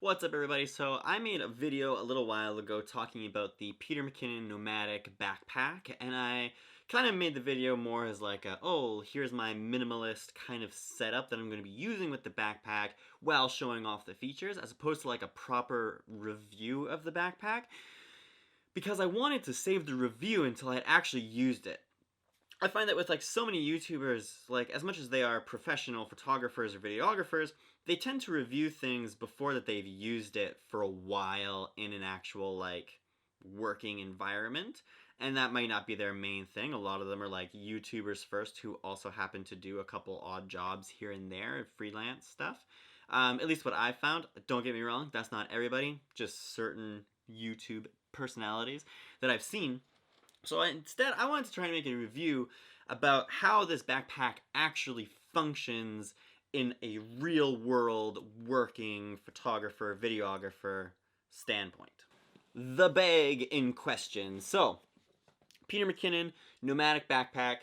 What's up, everybody? So I made a video a little while ago talking about the Peter Mckinnon Nomatic backpack, and I kind of made the video more as like oh, here's my minimalist kind of setup that I'm going to be using with the backpack while showing off the features, as opposed to like a proper review of the backpack, because I wanted to save the review until I had actually used it. I find that with like so many YouTubers, like as much as they are professional photographers or videographers, they tend to review things before that they've used it for a while in an actual like working environment. And that might not be their main thing. A lot of them are like YouTubers first who also happen to do a couple odd jobs here and there, freelance stuff. At least what I've found. Don't get me wrong, that's not everybody, just certain YouTube personalities that I've seen. So instead, I wanted to try and make a review about how this backpack actually functions in a real world working photographer, videographer standpoint. The bag in question. So, Peter Mckinnon, Nomatic backpack.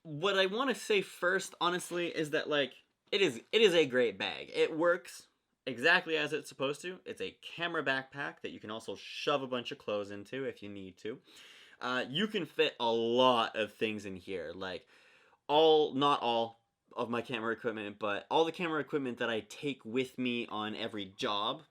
What I want to say first, honestly, is that like it is a great bag. It works exactly as it's supposed to. It's a camera backpack that you can also shove a bunch of clothes into if you need to. You can fit a lot of things in here, like not all of my camera equipment, but all the camera equipment that I take with me on every job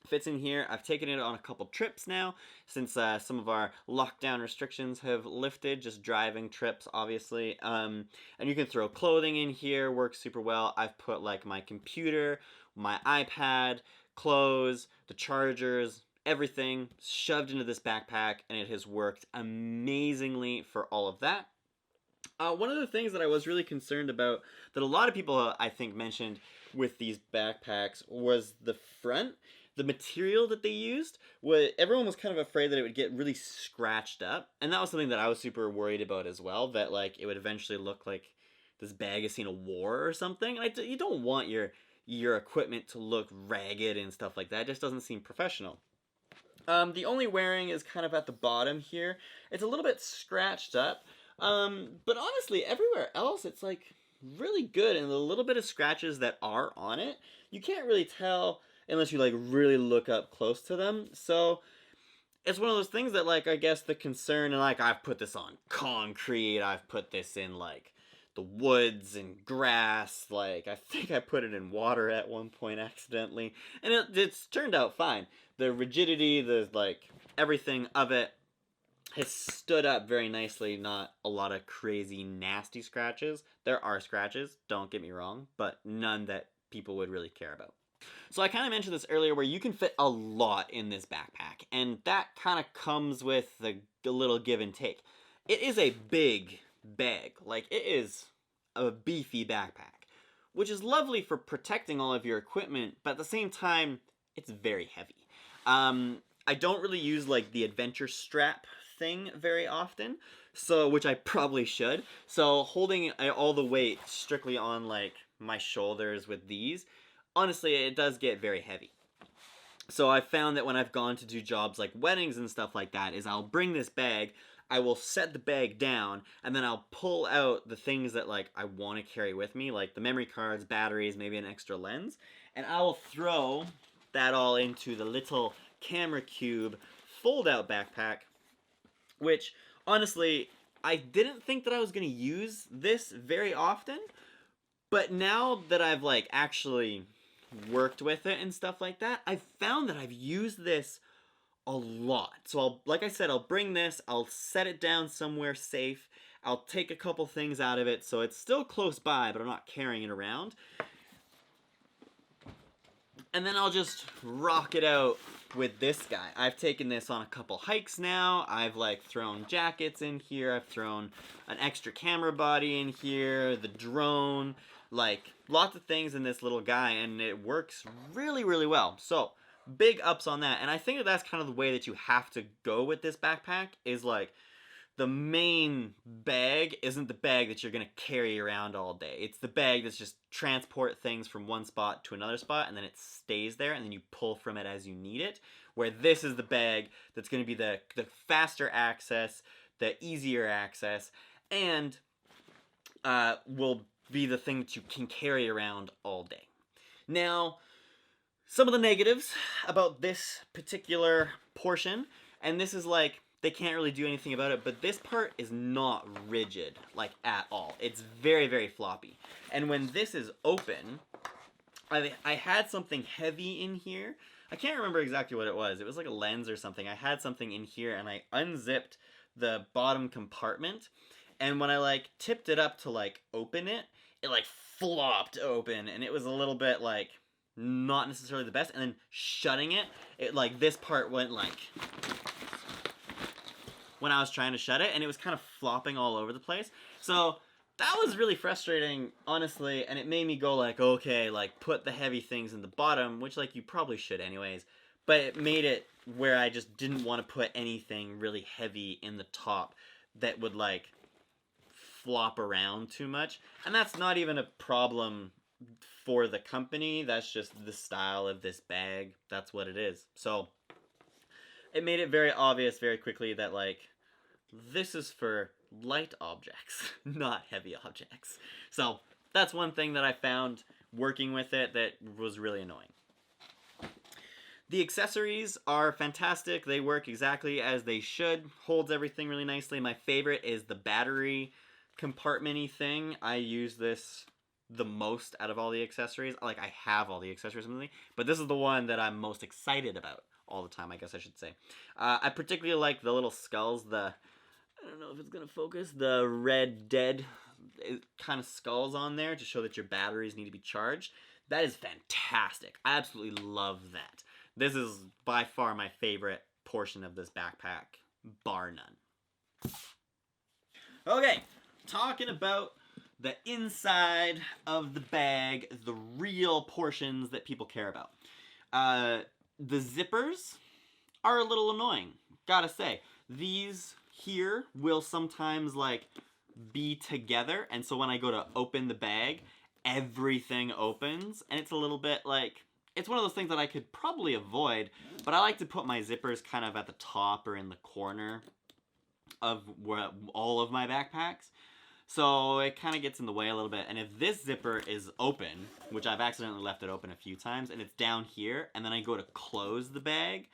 fits in here. I've taken it on a couple trips now since some of our lockdown restrictions have lifted, just driving trips obviously. And you can throw clothing in here, works super well. I've put like my computer, my iPad, clothes, the chargers, everything shoved into this backpack, and it has worked amazingly for all of that. One of the things that I was really concerned about, that a lot of people I think mentioned with these backpacks, was the front. The material that they used, everyone was kind of afraid that it would get really scratched up, and that was something that I was super worried about as well. That like it would eventually look like this bag has seen a war or something. And you don't want your equipment to look ragged and stuff like that. It just doesn't seem professional. The only wearing is kind of at the bottom here. It's a little bit scratched up. But honestly, everywhere else, it's like really good. And the little bit of scratches that are on it, you can't really tell unless you like really look up close to them. So it's one of those things that like I guess the concern, and like I've put this on concrete, I've put this in like the woods and grass, like I think I put it in water at one point accidentally, and it's turned out fine. The rigidity, the like everything of it has stood up very nicely. Not a lot of crazy nasty scratches. There are scratches, don't get me wrong, but none that people would really care about. So I kind of mentioned this earlier, where you can fit a lot in this backpack, and that kind of comes with the little give and take. It is a big bag, like it is a beefy backpack, which is lovely for protecting all of your equipment, but at the same time, it's very heavy. I don't really use like the adventure strap thing very often, so which I probably should. So holding all the weight strictly on like my shoulders with these, honestly, it does get very heavy. So I found that when I've gone to do jobs like weddings and stuff like that, is I'll bring this bag, I will set the bag down, and then I'll pull out the things that like I want to carry with me, like the memory cards, batteries, maybe an extra lens, and I will throw that all into the little camera cube fold-out backpack, which honestly, I didn't think that I was going to use this very often, but now that I've like actually worked with it and stuff like that, I've found that I've used this a lot. So like I said, I'll bring this, I'll set it down somewhere safe, I'll take a couple things out of it so it's still close by, but I'm not carrying it around. And then I'll just rock it out with this guy. I've taken this on a couple hikes now. I've like thrown jackets in here. I've thrown an extra camera body in here, the drone, like lots of things in this little guy, and it works really, really well. So big ups on that. And I think that that's kind of the way that you have to go with this backpack, is like the main bag isn't the bag that you're going to carry around all day. It's the bag that's just transport things from one spot to another spot, and then it stays there, and then you pull from it as you need it. Where this is the bag that's going to be the faster access, the easier access, and will be the thing that you can carry around all day. Now, Some of the negatives about this particular portion, and this is like, they can't really do anything about it, but this part is not rigid, like, at all. It's very, very floppy. And when this is open, I had something heavy in here. I can't remember exactly what it was. It was like a lens or something. I had something in here, and I unzipped the bottom compartment, and when I, like, tipped it up to, like, open it, it, like, flopped open, and it was a little bit, like, not necessarily the best. And then shutting it, like, this part went, like, when I was trying to shut it, and it was kind of flopping all over the place. So that was really frustrating, honestly, and it made me go, like, okay, like, put the heavy things in the bottom, which, like, you probably should anyways, but it made it where I just didn't want to put anything really heavy in the top that would, like, flop around too much. And that's not even a problem for the company, that's just the style of this bag. That's what it is. So it made it very obvious very quickly that, like, this is for light objects, not heavy objects. So that's one thing that I found working with it that was really annoying. The accessories are fantastic. They work exactly as they should. Holds everything really nicely. My favorite is the battery compartment-y thing. I use this the most out of all the accessories. Like, I have all the accessories, but this is the one that I'm most excited about all the time, I guess I should say. I particularly like the little skulls, I don't know if it's gonna focus, the Red Dead kind of skulls on there to show that your batteries need to be charged. That is fantastic. I absolutely love that. This is by far my favorite portion of this backpack, bar none. Okay, talking about the inside of the bag, the real portions that people care about. The zippers are a little annoying, gotta say. These here will sometimes, like, be together, and so when I go to open the bag, everything opens, and it's a little bit, like, it's one of those things that I could probably avoid, but I like to put my zippers kind of at the top or in the corner of all of my backpacks. So it kind of gets in the way a little bit. And if this zipper is open, which I've accidentally left it open a few times, and it's down here, and then I go to close the bag,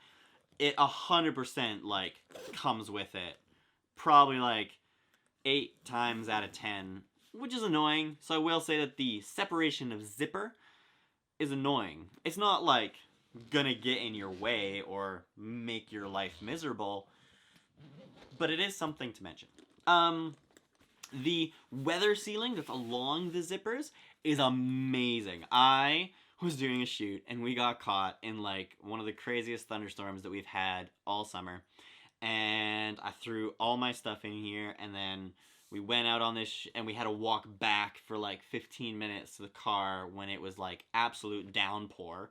it 100% like comes with it. Probably like 8 times out of 10, which is annoying. So I will say that the separation of zipper is annoying. It's not like gonna get in your way or make your life miserable, but it is something to mention. The weather sealing that's along the zippers is amazing. I was doing a shoot and we got caught in like one of the craziest thunderstorms that we've had all summer. And I threw all my stuff in here, and then we went out on this and we had to walk back for like 15 minutes to the car when it was like absolute downpour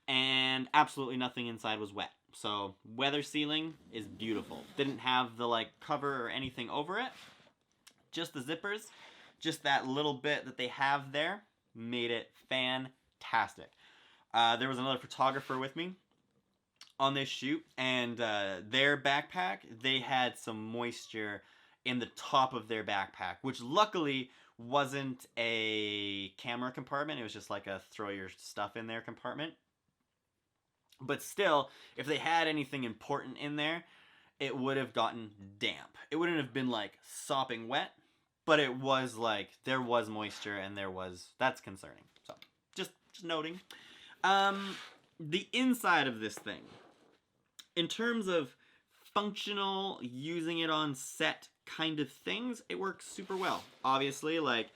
and absolutely nothing inside was wet. So weather sealing is beautiful. Didn't have the like cover or anything over it. Just the zippers, just that little bit that they have there, made it fantastic. There was another photographer with me on this shoot, and their backpack, they had some moisture in the top of their backpack, which luckily wasn't a camera compartment. It was just like a throw your stuff in there compartment. But still, if they had anything important in there, it would have gotten damp. It wouldn't have been like sopping wet, but it was like, there was moisture and that's concerning. So, just noting. The inside of this thing, in terms of functional, using it on set kind of things, it works super well. Obviously, like,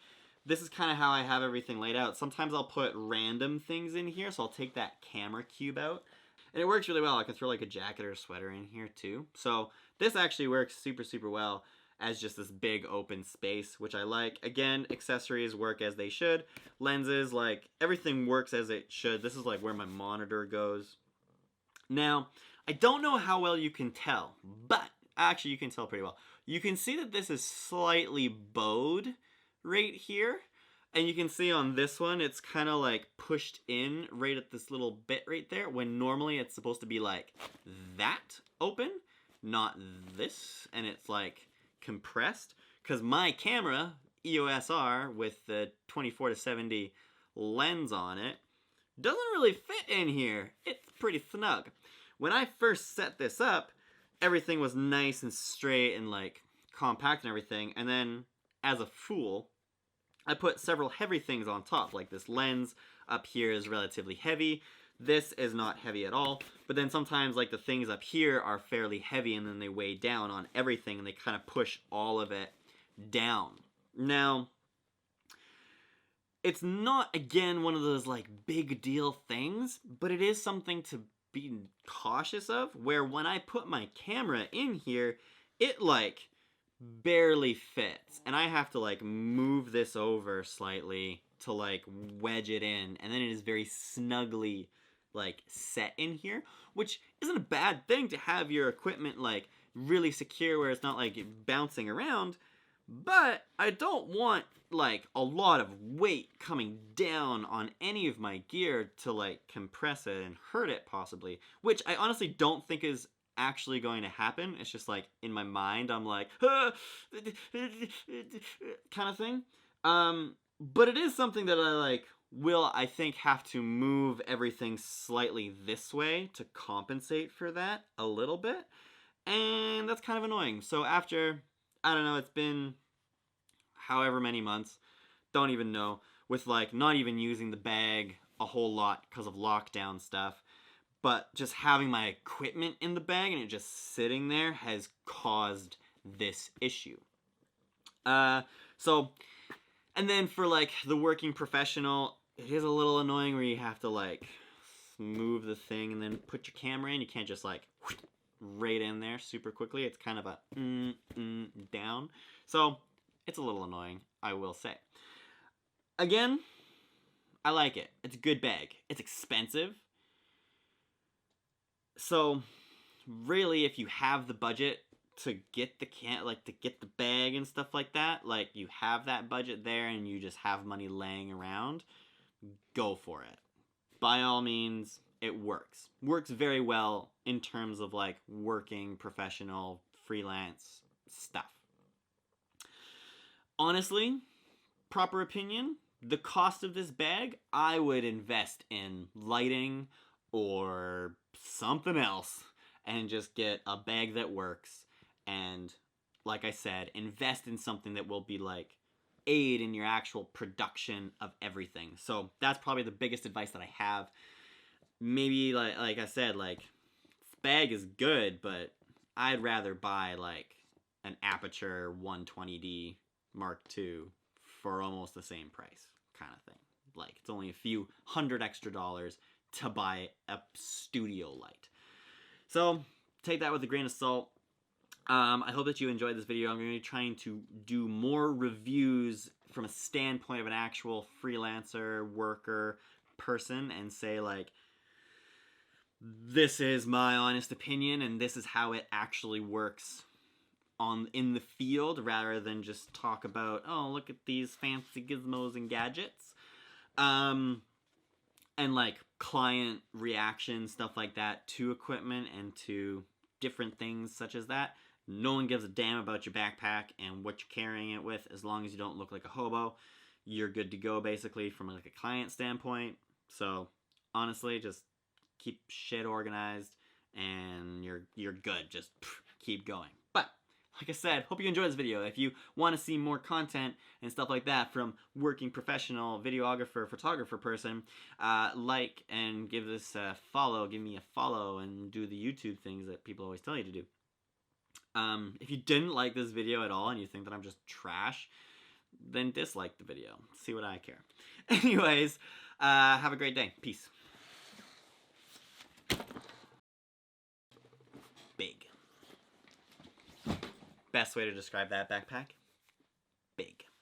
this is kind of how I have everything laid out. Sometimes I'll put random things in here, so I'll take that camera cube out. And it works really well. I can throw like a jacket or a sweater in here too. So this actually works super, super well as just this big open space, which I like. Again, accessories work as they should. Lenses, like, everything works as it should. This is like where my monitor goes. Now, I don't know how well you can tell, but actually you can tell pretty well. You can see that this is slightly bowed right here. And you can see on this one, it's kind of like pushed in right at this little bit right there, when normally it's supposed to be like that open, not this. And it's like compressed, because my camera, EOS R, with the 24-70 lens on it, doesn't really fit in here. It's pretty snug. When I first set this up, everything was nice and straight and like compact and everything, and then as a fool, I put several heavy things on top, like this lens up here is relatively heavy. This is not heavy at all, but then sometimes like the things up here are fairly heavy and then they weigh down on everything and they kind of push all of it down. Now, it's not, again, one of those like big deal things, but it is something to be cautious of, where when I put my camera in here, it like barely fits, and I have to like move this over slightly to like wedge it in, and then it is very snugly like set in here, which isn't a bad thing to have your equipment like really secure where it's not like bouncing around, but I don't want like a lot of weight coming down on any of my gear to like compress it and hurt it possibly, which I honestly don't think is actually going to happen. It's just like in my mind I'm like kind of thing. But it is something that I think have to move everything slightly this way to compensate for that a little bit, and that's kind of annoying. So after, I don't know, it's been however many months, don't even know, with like not even using the bag a whole lot because of lockdown stuff, but just having my equipment in the bag and it just sitting there has caused this issue. And then for like the working professional, it is a little annoying where you have to like move the thing and then put your camera in. You can't just like right in there super quickly. It's kind of a down. So it's a little annoying, I will say. Again, I like it. It's a good bag. It's expensive. So really, if you have the budget to get the bag and stuff like that, like you have that budget there and you just have money laying around, go for it. By all means, it works. Works very well in terms of like working professional freelance stuff. Honestly, proper opinion, the cost of this bag, I would invest in lighting or something else and just get a bag that works, and like I said, invest in something that will be like aid in your actual production of everything. So that's probably the biggest advice that I have. Maybe like I said, like this bag is good, but I'd rather buy like an Aperture 120D Mark II for almost the same price kind of thing. Like it's only a few $100 extra to buy a studio light. So take that with a grain of salt. I hope that you enjoyed this video. I'm going to be trying to do more reviews from a standpoint of an actual freelancer, worker, person, and say like, this is my honest opinion and this is how it actually works in the field, rather than just talk about, oh, look at these fancy gizmos and gadgets. And like client reaction, stuff like that to equipment and to different things such as that. No one gives a damn about your backpack and what you're carrying it with, as long as you don't look like a hobo. You're good to go, basically, from like a client standpoint. So honestly, just keep shit organized and you're good. Just keep going. But like I said, hope you enjoyed this video. If you want to see more content and stuff like that from working professional videographer, photographer person, like and give this a follow. Give me a follow and do the YouTube things that people always tell you to do. If you didn't like this video at all and you think that I'm just trash, then dislike the video. See what I care. Anyways, have a great day. Peace. Big. Best way to describe that backpack?